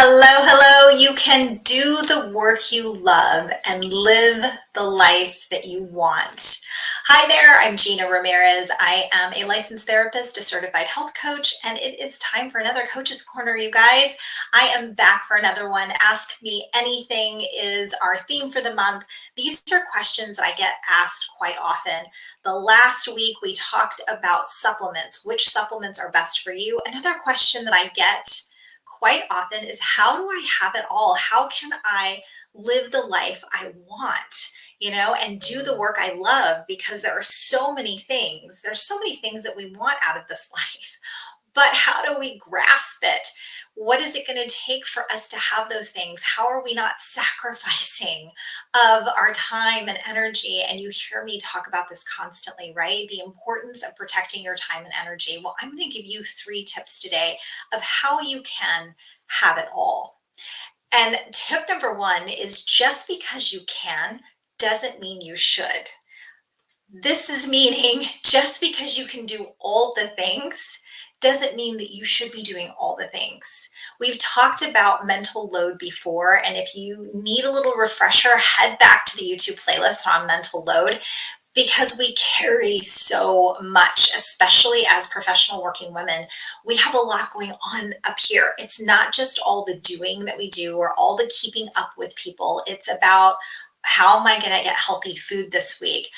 Hello, hello. You can do the work you love and live the life that you want. Hi there, I'm Gina Ramirez. I am a licensed therapist, a certified health coach, and it is time for another Coach's Corner, you guys. I am back for another one. Ask Me Anything is our theme for the month. These are questions that I get asked quite often. The last week we talked about supplements, which supplements are best for you. Another question that I get quite often is, how do I have it all? How can I live the life I want, and do the work I love? Because there are so many things. There's so many things that we want out of this life. But how do we grasp it? What is it going to take for us to have those things? How are we not sacrificing of our time and energy? And you hear me talk about this constantly, right? The importance of protecting your time and energy. Well, I'm going to give you 3 tips today of how you can have it all. And tip number 1 is, just because you can doesn't mean you should. This is meaning, just because you can do all the things doesn't mean that you should be doing all the things. We've talked about mental load before, and if you need a little refresher, head back to the YouTube playlist on mental load, because we carry so much, especially as professional working women. We have a lot going on up here. It's not just all the doing that we do or all the keeping up with people. It's about, how am I going to get healthy food this week?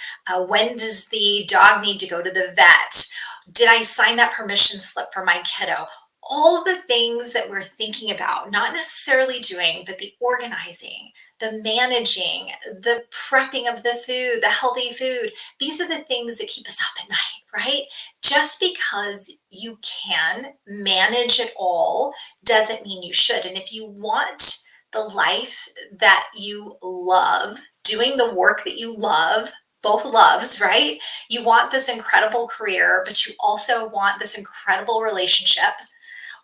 When does the dog need to go to the vet? Did I sign that permission slip for my kiddo? All the things that we're thinking about, not necessarily doing, but the organizing, the managing, the prepping of the food, the healthy food. These are the things that keep us up at night, right? Just because you can manage it all doesn't mean you should. And if you want the life that you love, doing the work that you love, both loves, right? You want this incredible career, but you also want this incredible relationship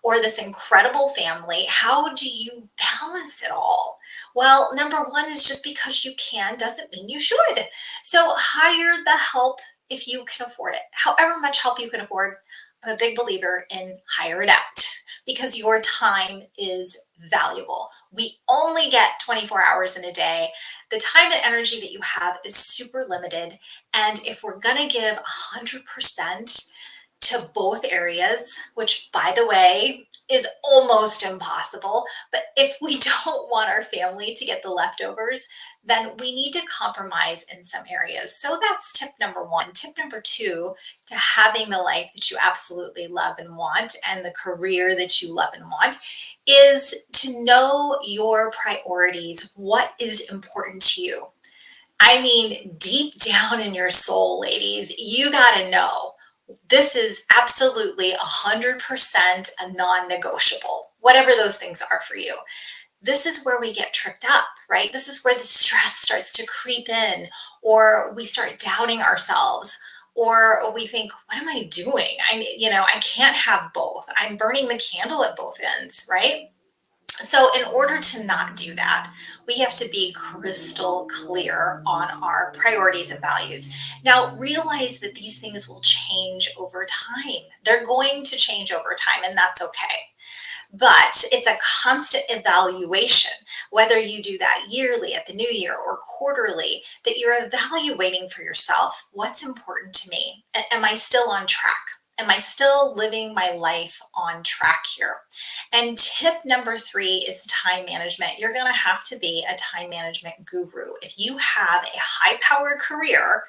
or this incredible family. How do you balance it all? Well, number 1 is, just because you can doesn't mean you should. So hire the help if you can afford it. However much help you can afford, I'm a big believer in hire it out, because your time is valuable. We only get 24 hours in a day. The time and energy that you have is super limited. And if we're going to give 100% to both areas, which, by the way, is almost impossible, but if we don't want our family to get the leftovers, then we need to compromise in some areas. So that's tip number 1. Tip number 2, to having the life that you absolutely love and want, and the career that you love and want, is to know your priorities. What is important to you? I mean, deep down in your soul, ladies, you got to know, this is absolutely 100% a non-negotiable, whatever those things are for you. This is where we get tripped up, right? This is where the stress starts to creep in, or we start doubting ourselves, or we think, what am I doing? I can't have both. I'm burning the candle at both ends, right? So in order to not do that, we have to be crystal clear on our priorities and values. Now, realize that these things will change over time. They're going to change over time, and that's okay. But it's a constant evaluation, whether you do that yearly, at the new year, or quarterly, that you're evaluating for yourself, what's important to me? Am I still on track? Am I still living my life on track here? And tip number 3 is time management. You're going to have to be a time management guru. If you have a high-powered career,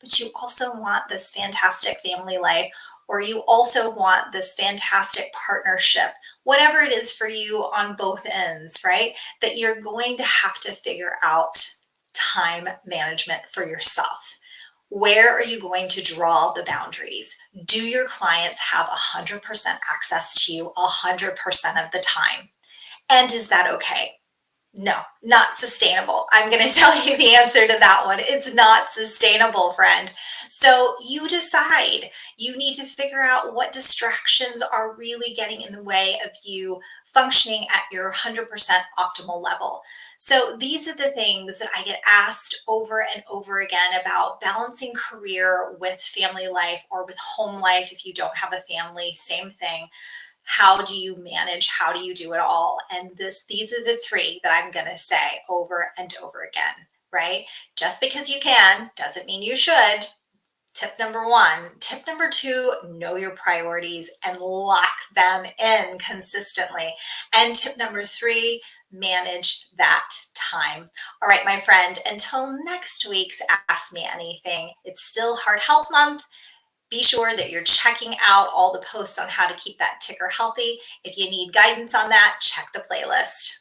but you also want this fantastic family life, or you also want this fantastic partnership, whatever it is for you on both ends, right? That you're going to have to figure out time management for yourself. Where are you going to draw the boundaries? Do your clients have 100% access to you 100% of the time? And is that okay? No, not sustainable. I'm going to tell you the answer to that one. It's not sustainable, friend. So you decide. You need to figure out what distractions are really getting in the way of you functioning at your 100% optimal level. So these are the things that I get asked over and over again about balancing career with family life, or with home life if you don't have a family, same thing. How do you manage? How do you do it all? And these are the three that I'm going to say over and over again, right? Just because you can doesn't mean you should. Tip number one. Tip number two, know your priorities and lock them in consistently. And tip number three, manage that time. All right, my friend, until next week's Ask Me Anything, it's still Heart Health Month. Be sure that you're checking out all the posts on how to keep that ticker healthy. If you need guidance on that, check the playlist.